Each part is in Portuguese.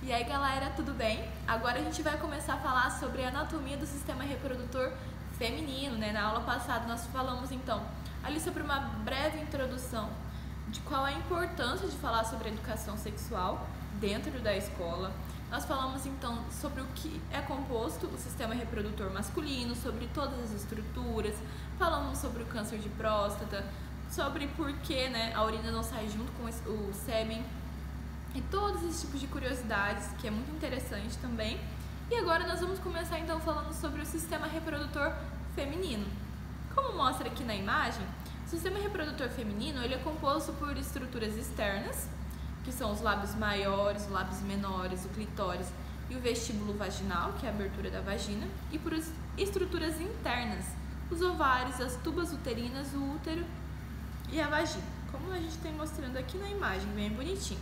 E aí galera, tudo bem? Agora a gente vai começar a falar sobre a anatomia do sistema reprodutor feminino, né? Na aula passada nós falamos então ali sobre uma breve introdução de qual é a importância de falar sobre a educação sexual dentro da escola. Nós falamos então sobre o que é composto o sistema reprodutor masculino, sobre todas as estruturas, falamos sobre o câncer de próstata, sobre por que, né, a urina não sai junto com o sêmen e todos esses tipos de curiosidades, que é muito interessante também. E agora nós vamos começar então falando sobre o sistema reprodutor feminino. Como mostra aqui na imagem, o sistema reprodutor feminino ele é composto por estruturas externas, que são os lábios maiores, os lábios menores, o clitóris e o vestíbulo vaginal, que é a abertura da vagina, e por estruturas internas, os ovários, as tubas uterinas, o útero e a vagina, como a gente está mostrando aqui na imagem, bem bonitinho.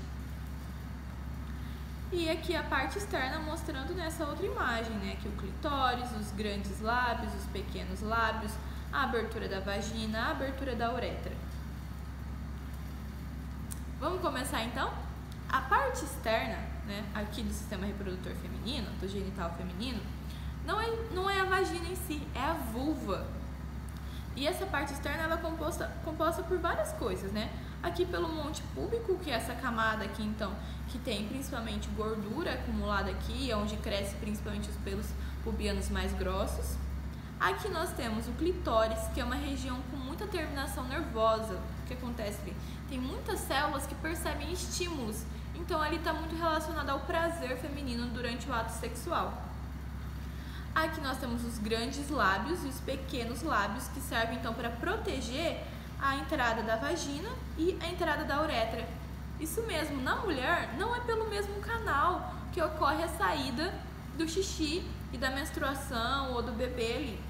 E aqui a parte externa mostrando nessa outra imagem, né? Aqui o clitóris, os grandes lábios, os pequenos lábios, a abertura da vagina, a abertura da uretra. Vamos começar então? A parte externa, né, aqui do sistema reprodutor feminino, do genital feminino, não é a vagina em si, é a vulva. E essa parte externa ela é composta por várias coisas, né? Aqui pelo monte púbico, que é essa camada aqui então, que tem principalmente gordura acumulada aqui, onde cresce principalmente os pelos pubianos mais grossos. Aqui nós temos o clitóris, que é uma região com muita terminação nervosa. O que acontece ali? Tem muitas células que percebem estímulos, então ali está muito relacionado ao prazer feminino durante o ato sexual. Aqui nós temos os grandes lábios e os pequenos lábios, que servem então para proteger a entrada da vagina e a entrada da uretra. Isso mesmo, na mulher não é pelo mesmo canal que ocorre a saída do xixi e da menstruação ou do bebê ali.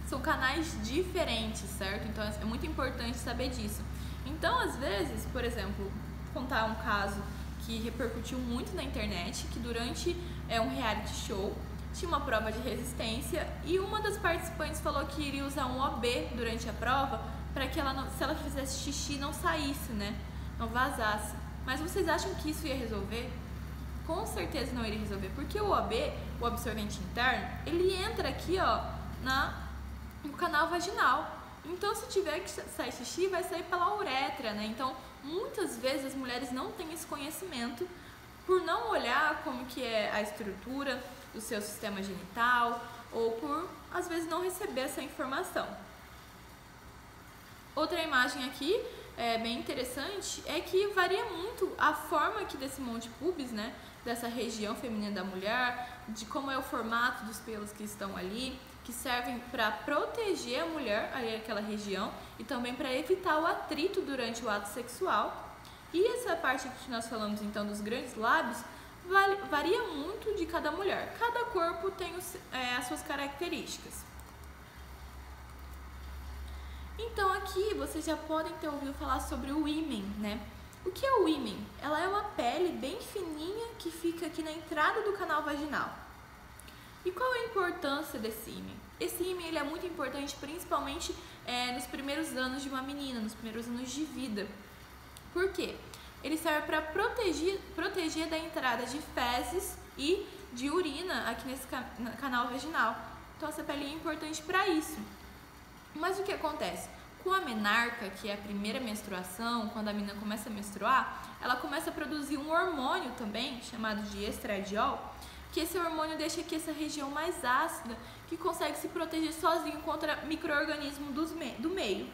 São canais diferentes, certo? Então é muito importante saber disso. Então, às vezes, por exemplo, contar um caso que repercutiu muito na internet, que durante um reality show tinha uma prova de resistência e uma das participantes falou que iria usar um OB durante a prova para que ela não, se ela fizesse xixi não saísse, né? Não vazasse. Mas vocês acham que isso ia resolver? Com certeza não iria resolver, porque o OB, o absorvente interno, ele entra aqui, ó, no canal vaginal. Então, se tiver que sair xixi, vai sair pela uretra, né? Então, muitas vezes as mulheres não têm esse conhecimento por não olhar como que é a estrutura do seu sistema genital ou por, às vezes, não receber essa informação. Outra imagem aqui, bem interessante, é que varia muito a forma aqui desse monte pubis, né? Dessa região feminina da mulher, de como é o formato dos pelos que estão ali, que servem para proteger a mulher, ali aquela região, e também para evitar o atrito durante o ato sexual. E essa parte que nós falamos então dos grandes lábios, varia muito de cada mulher. Cada corpo tem as suas características. Então aqui vocês já podem ter ouvido falar sobre o ímen, né? O que é o ímen? Ela é uma pele bem fininha que fica aqui na entrada do canal vaginal. E qual é a importância desse ímen? Esse ímen ele é muito importante principalmente nos primeiros anos de uma menina, nos primeiros anos de vida. Por quê? Ele serve para proteger da entrada de fezes e de urina aqui nesse canal vaginal. Então essa pele é importante para isso. Mas o que acontece? Com a menarca, que é a primeira menstruação, quando a menina começa a menstruar, ela começa a produzir um hormônio também, chamado de estradiol, que esse hormônio deixa aqui essa região mais ácida, que consegue se proteger sozinho contra micro-organismos do meio.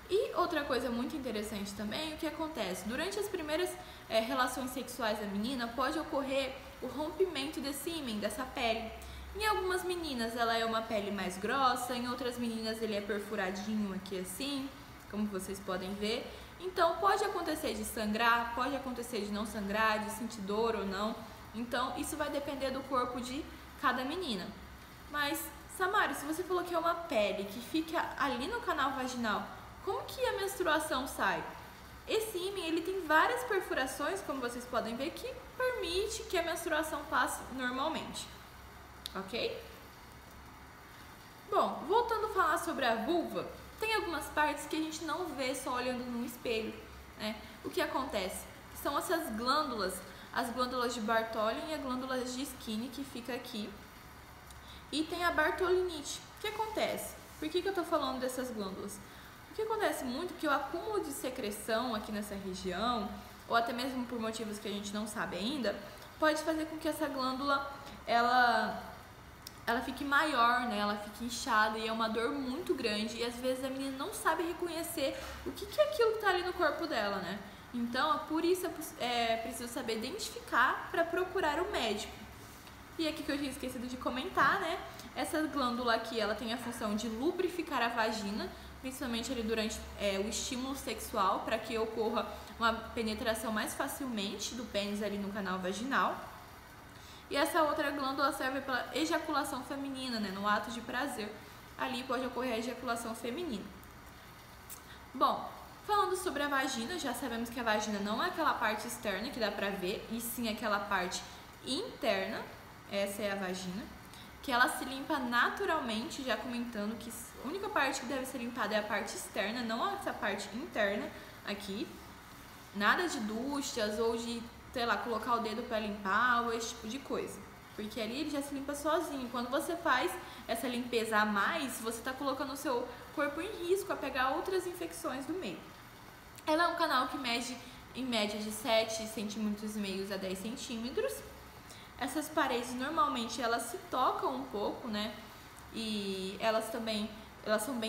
E outra coisa muito interessante também, o que acontece? Durante as primeiras relações sexuais da menina, pode ocorrer o rompimento desse ímen, dessa pele. Em algumas meninas ela é uma pele mais grossa, em outras meninas ele é perfuradinho aqui assim, como vocês podem ver. Então pode acontecer de sangrar, pode acontecer de não sangrar, de sentir dor ou não. Então isso vai depender do corpo de cada menina. Mas, Samara, se você falou que é uma pele que fica ali no canal vaginal, como que a menstruação sai? Esse ímen ele tem várias perfurações, como vocês podem ver, que permite que a menstruação passe normalmente. Ok? Bom, voltando a falar sobre a vulva, tem algumas partes que a gente não vê só olhando no espelho, né? O que acontece? São essas glândulas as glândulas de Bartholin e a glândula de Skinner, que fica aqui. E tem a bartolinite. O que acontece? Por que eu tô falando dessas glândulas? O que acontece muito é que o acúmulo de secreção aqui nessa região, ou até mesmo por motivos que a gente não sabe ainda, pode fazer com que essa glândula, ela fique maior, né? Ela fique inchada e é uma dor muito grande. E às vezes a menina não sabe reconhecer o que é aquilo que tá ali no corpo dela, né? Então, por isso é preciso saber identificar para procurar o médico. E aqui que eu tinha esquecido de comentar, né? Essa glândula aqui, ela tem a função de lubrificar a vagina, principalmente ali durante o estímulo sexual, para que ocorra uma penetração mais facilmente do pênis ali no canal vaginal. E essa outra glândula serve pela ejaculação feminina, né? No ato de prazer, ali pode ocorrer a ejaculação feminina. Bom, falando sobre a vagina, já sabemos que a vagina não é aquela parte externa que dá pra ver, e sim aquela parte interna. Essa é a vagina, que ela se limpa naturalmente, já comentando que a única parte que deve ser limpada é a parte externa, não essa parte interna aqui. Nada de duchas ou de, sei lá, colocar o dedo para limpar ou esse tipo de coisa, porque ali ele já se limpa sozinho. Quando você faz essa limpeza a mais, você está colocando o seu corpo em risco a pegar outras infecções do meio. Ela é um canal que mede em média de 7,5 centímetros a 10 centímetros. Essas paredes normalmente elas se tocam um pouco, né? E elas são bem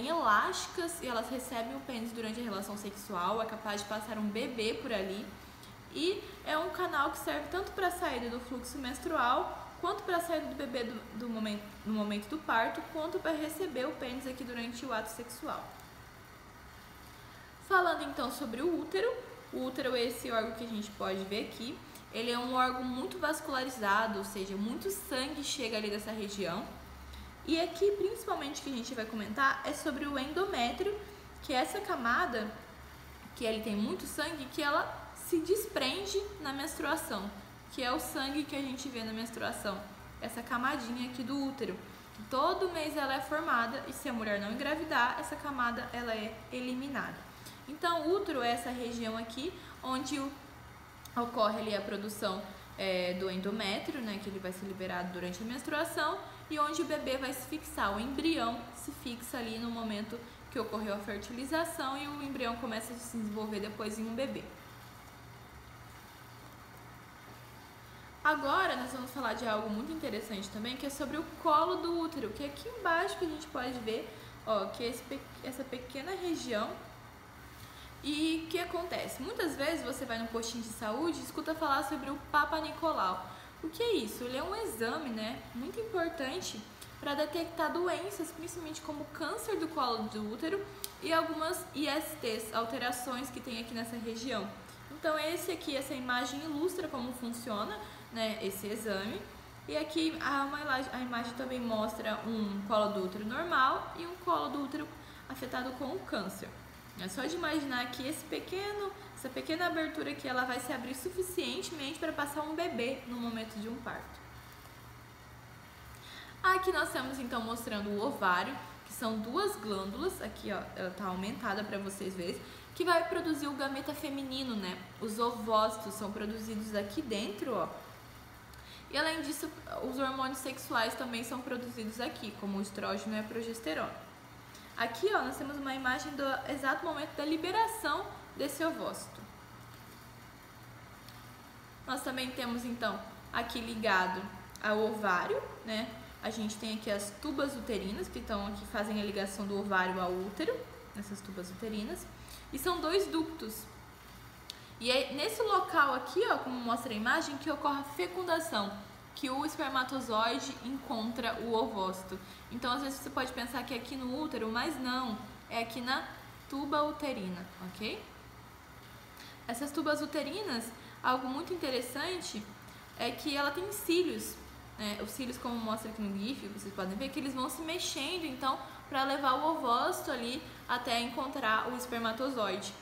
elásticas e elas recebem o pênis durante a relação sexual, é capaz de passar um bebê por ali. E é um canal que serve tanto para a saída do fluxo menstrual, quanto para a saída do bebê no momento do parto, quanto para receber o pênis aqui durante o ato sexual. Falando então sobre o útero é esse órgão que a gente pode ver aqui. Ele é um órgão muito vascularizado, ou seja, muito sangue chega ali dessa região. E aqui, principalmente, que a gente vai comentar é sobre o endométrio, que é essa camada, que ele tem muito sangue, que ela se desprende na menstruação, que é o sangue que a gente vê na menstruação, essa camadinha aqui do útero. Todo mês ela é formada e se a mulher não engravidar, essa camada ela é eliminada. Então, o útero é essa região aqui onde ocorre ali a produção do endométrio, né, que ele vai ser liberado durante a menstruação, e onde o bebê vai se fixar, o embrião se fixa ali no momento que ocorreu a fertilização e o embrião começa a se desenvolver depois em um bebê. Agora nós vamos falar de algo muito interessante também, que é sobre o colo do útero, que é aqui embaixo que a gente pode ver, ó, que é essa pequena região. E o que acontece? Muitas vezes você vai no postinho de saúde e escuta falar sobre o Papa Nicolau. O que é isso? Ele é um exame, né, muito importante para detectar doenças, principalmente como câncer do colo do útero e algumas ISTs, alterações que tem aqui nessa região. Então essa imagem ilustra como funciona, né, esse exame. E aqui a imagem também mostra um colo do útero normal e um colo do útero afetado com o câncer. É só de imaginar que essa pequena abertura aqui, ela vai se abrir suficientemente para passar um bebê no momento de um parto. Aqui nós temos então mostrando o ovário, que são duas glândulas, aqui ó, ela está aumentada para vocês verem, que vai produzir o gameta feminino, né? Os ovócitos são produzidos aqui dentro, ó. E além disso, os hormônios sexuais também são produzidos aqui, como o estrógeno e a progesterona. Aqui, ó, nós temos uma imagem do exato momento da liberação desse ovócito. Nós também temos, então, aqui ligado ao ovário, né? A gente tem aqui as tubas uterinas, que estão aqui, fazem a ligação do ovário ao útero, nessas tubas uterinas. E são dois ductos. E é nesse local aqui, ó, como mostra a imagem, que ocorre a fecundação, que o espermatozoide encontra o ovócito. Então, às vezes você pode pensar que é aqui no útero, mas não, é aqui na tuba uterina, ok? Essas tubas uterinas, algo muito interessante é que ela tem cílios, né? Os cílios, como mostra aqui no GIF, vocês podem ver que eles vão se mexendo, então, para levar o ovócito ali até encontrar o espermatozoide.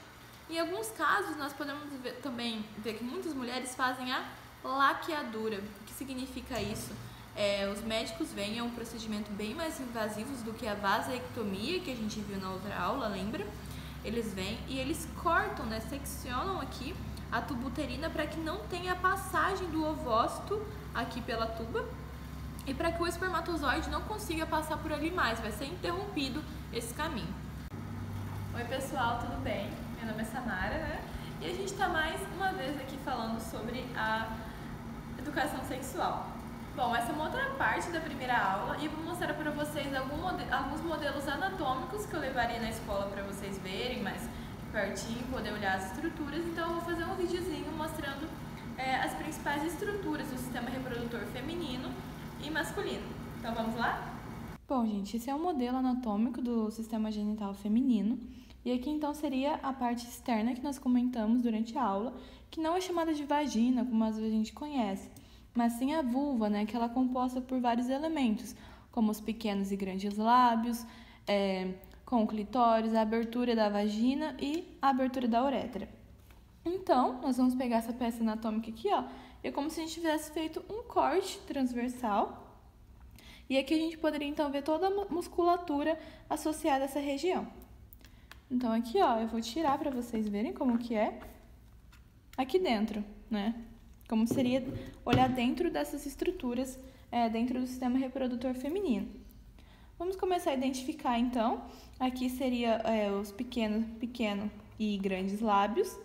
Em alguns casos, nós podemos também ver que muitas mulheres fazem a laqueadura. O que significa isso? Os médicos veem, é um procedimento bem mais invasivo do que a vasektomia que a gente viu na outra aula, lembra? Eles vêm e eles cortam, né, seccionam aqui a tuba uterina para que não tenha passagem do ovócito aqui pela tuba e para que o espermatozoide não consiga passar por ali mais, vai ser interrompido esse caminho. Oi pessoal, tudo bem? Meu nome é Samara, né? E a gente está mais uma vez aqui falando sobre a educação sexual. Bom, essa é uma outra parte da primeira aula e eu vou mostrar para vocês alguns modelos anatômicos que eu levaria na escola para vocês verem mais pertinho, poder olhar as estruturas. Então eu vou fazer um videozinho mostrando as principais estruturas do sistema reprodutor feminino e masculino. Então vamos lá? Bom, gente, esse é um modelo anatômico do sistema genital feminino. E aqui então seria a parte externa que nós comentamos durante a aula, que não é chamada de vagina, como às vezes a gente conhece, mas sim a vulva, né, que ela é composta por vários elementos, como os pequenos e grandes lábios, com o clitóris, a abertura da vagina e a abertura da uretra. Então, nós vamos pegar essa peça anatômica aqui, ó, é como se a gente tivesse feito um corte transversal, e aqui a gente poderia então ver toda a musculatura associada a essa região. Então aqui, ó, eu vou tirar para vocês verem como que é aqui dentro, né? Como seria olhar dentro dessas estruturas, dentro do sistema reprodutor feminino. Vamos começar a identificar, então. Aqui seria os pequeno e grandes lábios.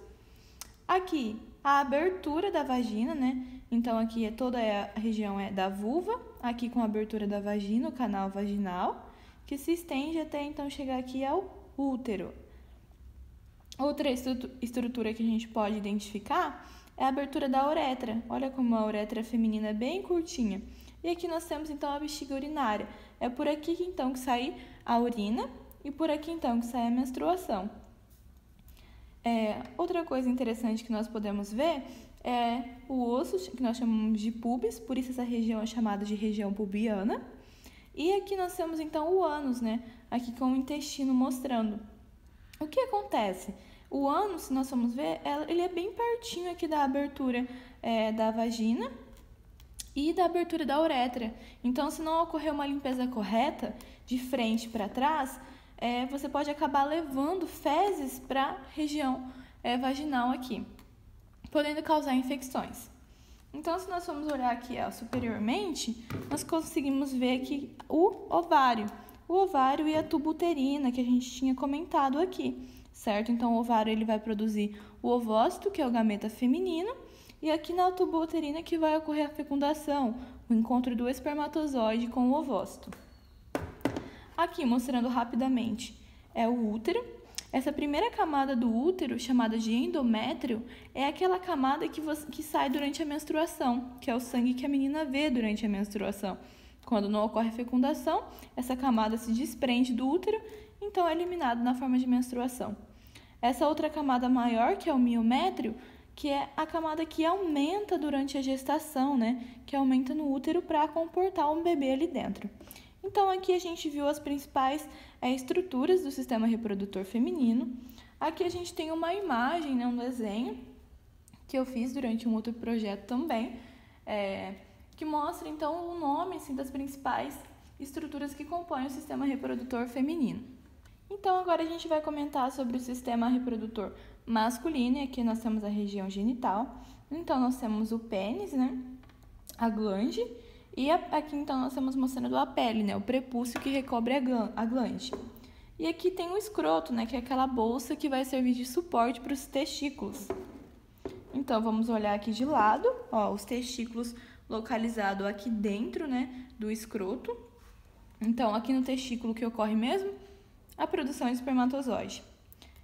Aqui, a abertura da vagina, né? Então, aqui toda a região da vulva. Aqui com a abertura da vagina, o canal vaginal, que se estende até, então, chegar aqui ao útero. Outra estrutura que a gente pode identificar é a abertura da uretra. Olha como a uretra feminina é bem curtinha. E aqui nós temos então a bexiga urinária. É por aqui que então que sai a urina e por aqui então que sai a menstruação. Outra coisa interessante que nós podemos ver é o osso, que nós chamamos de pubis, por isso essa região é chamada de região pubiana. E aqui nós temos então o ânus, né? Aqui com o intestino mostrando. O que acontece? O ânus, se nós formos ver, ele é bem pertinho aqui da abertura da vagina e da abertura da uretra. Então, se não ocorrer uma limpeza correta, de frente para trás, você pode acabar levando fezes para a região vaginal aqui, podendo causar infecções. Então, se nós formos olhar aqui superiormente, nós conseguimos ver aqui o ovário e a tuba uterina que a gente tinha comentado aqui, certo? Então, o ovário ele vai produzir o ovócito, que é o gameta feminino, e aqui na tuba uterina que vai ocorrer a fecundação, o encontro do espermatozoide com o ovócito. Aqui, mostrando rapidamente, é o útero. Essa primeira camada do útero, chamada de endométrio, é aquela camada que sai durante a menstruação, que é o sangue que a menina vê durante a menstruação. Quando não ocorre fecundação, essa camada se desprende do útero, então é eliminado na forma de menstruação. Essa outra camada maior, que é o miométrio, que é a camada que aumenta durante a gestação, né? Que aumenta no útero para comportar um bebê ali dentro. Então, aqui a gente viu as principais estruturas do sistema reprodutor feminino. Aqui a gente tem uma imagem, né, um desenho, que eu fiz durante um outro projeto também, que mostra, então, o nome assim, das principais estruturas que compõem o sistema reprodutor feminino. Então, agora a gente vai comentar sobre o sistema reprodutor masculino, e aqui nós temos a região genital. Então, nós temos o pênis, né, a glande, e aqui, então, nós estamos mostrando a pele, né, o prepúcio que recobre a glande. E aqui tem o escroto, né, que é aquela bolsa que vai servir de suporte para os testículos. Então, vamos olhar aqui de lado, ó, os testículos localizados aqui dentro, né, do escroto. Então, aqui no testículo que ocorre mesmo a produção de espermatozoide.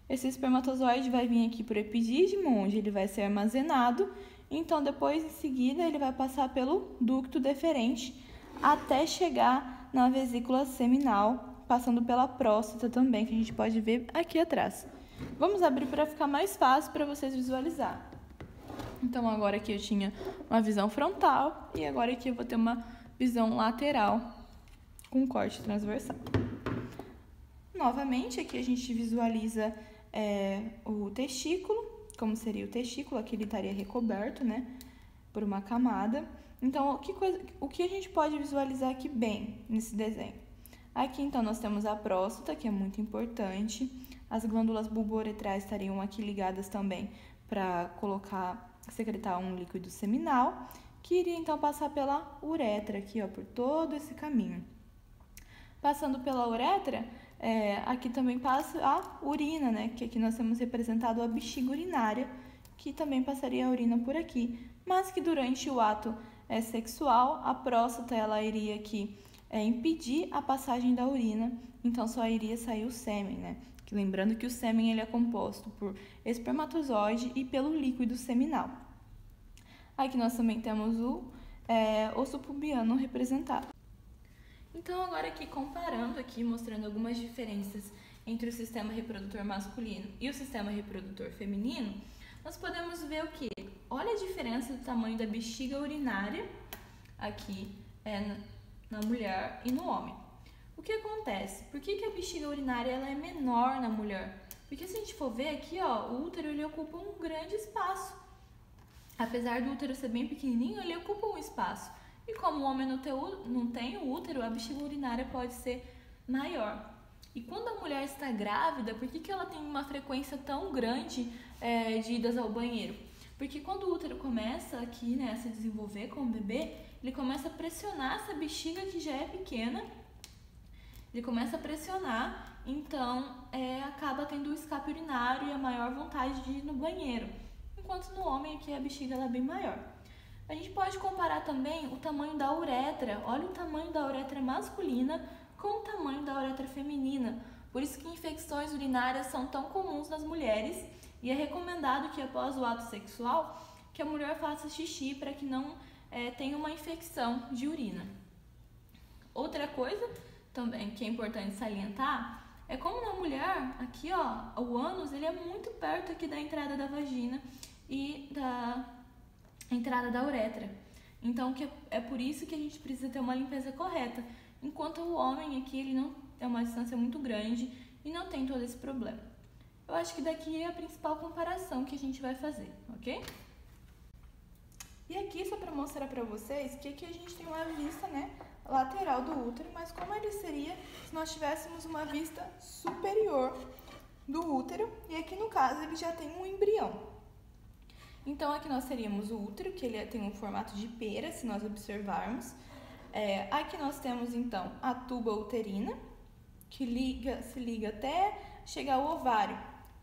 Esse espermatozoide vai vir aqui para o epidídimo, onde ele vai ser armazenado. Então, depois, em seguida, ele vai passar pelo ducto deferente até chegar na vesícula seminal, passando pela próstata também, que a gente pode ver aqui atrás. Vamos abrir para ficar mais fácil para vocês visualizarem. Então, agora aqui eu tinha uma visão frontal e agora aqui eu vou ter uma visão lateral com corte transversal. Novamente, aqui a gente visualiza o testículo, como seria o testículo, aqui ele estaria recoberto, né, por uma camada. Então, o que a gente pode visualizar aqui bem nesse desenho? Aqui, então, nós temos a próstata, que é muito importante. As glândulas bulbouretrais estariam aqui ligadas também para secretar um líquido seminal, que iria então passar pela uretra, aqui, ó, por todo esse caminho. Passando pela uretra, aqui também passa a urina, né? Que aqui nós temos representado a bexiga urinária, que também passaria a urina por aqui, mas que durante o ato sexual, a próstata ela iria aqui impedir a passagem da urina, então só iria sair o sêmen, né? Lembrando que o sêmen ele é composto por espermatozoide e pelo líquido seminal. Aqui nós também temos o osso pubiano representado. Então agora aqui comparando aqui, mostrando algumas diferenças entre o sistema reprodutor masculino e o sistema reprodutor feminino, nós podemos ver o que? Olha a diferença do tamanho da bexiga urinária aqui na mulher e no homem. O que acontece? Por que a bexiga urinária ela é menor na mulher? Porque se a gente for ver aqui, ó, o útero ele ocupa um grande espaço. Apesar do útero ser bem pequenininho, ele ocupa um espaço. E como o homem não tem o útero, a bexiga urinária pode ser maior. E quando a mulher está grávida, por que ela tem uma frequência tão grande de idas ao banheiro? Porque quando o útero começa aqui, né, a se desenvolver com o bebê, ele começa a pressionar essa bexiga que já é pequena. Ele começa a pressionar, então acaba tendo o escape urinário e a maior vontade de ir no banheiro. Enquanto no homem aqui a bexiga ela é bem maior. A gente pode comparar também o tamanho da uretra. Olha o tamanho da uretra masculina com o tamanho da uretra feminina. Por isso que infecções urinárias são tão comuns nas mulheres e é recomendado que após o ato sexual que a mulher faça xixi para que não tenha uma infecção de urina. Outra coisa também que é importante salientar é como na mulher, aqui ó, o ânus ele é muito perto aqui da entrada da vagina e da entrada da uretra. Então é por isso que a gente precisa ter uma limpeza correta. Enquanto o homem aqui ele não é uma distância muito grande e não tem todo esse problema. Eu acho que daqui é a principal comparação que a gente vai fazer, ok? E aqui só para mostrar para vocês que aqui a gente tem uma vista, né, lateral do útero, mas como ele seria se nós tivéssemos uma vista superior do útero, e aqui no caso ele já tem um embrião. Então aqui nós teríamos o útero, que ele tem um formato de pera, se nós observarmos. Aqui nós temos então a tuba uterina, que se liga até chegar ao ovário.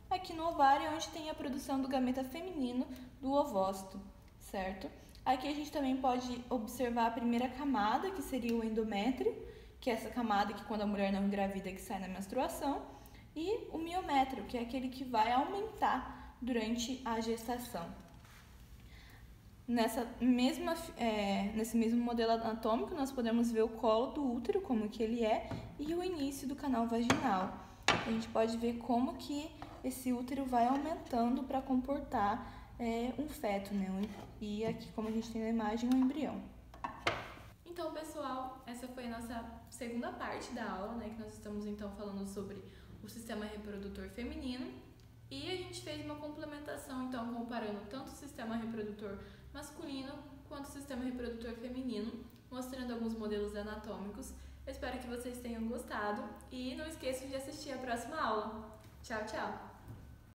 Aqui no ovário é onde tem a produção do gameta feminino do ovócito, certo? Aqui a gente também pode observar a primeira camada, que seria o endométrio, que é essa camada que quando a mulher não engravida que sai na menstruação, e o miométrio, que é aquele que vai aumentar durante a gestação. Nesse mesmo modelo anatômico, nós podemos ver o colo do útero, como que ele é, e o início do canal vaginal. A gente pode ver como que esse útero vai aumentando para comportar um feto, né? E aqui, como a gente tem na imagem, um embrião. Então, pessoal, essa foi a nossa segunda parte da aula, né? Que nós estamos, então, falando sobre o sistema reprodutor feminino. E a gente fez uma complementação, então, comparando tanto o sistema reprodutor masculino quanto o sistema reprodutor feminino, mostrando alguns modelos anatômicos. Eu espero que vocês tenham gostado e não esqueçam de assistir a próxima aula. Tchau, tchau!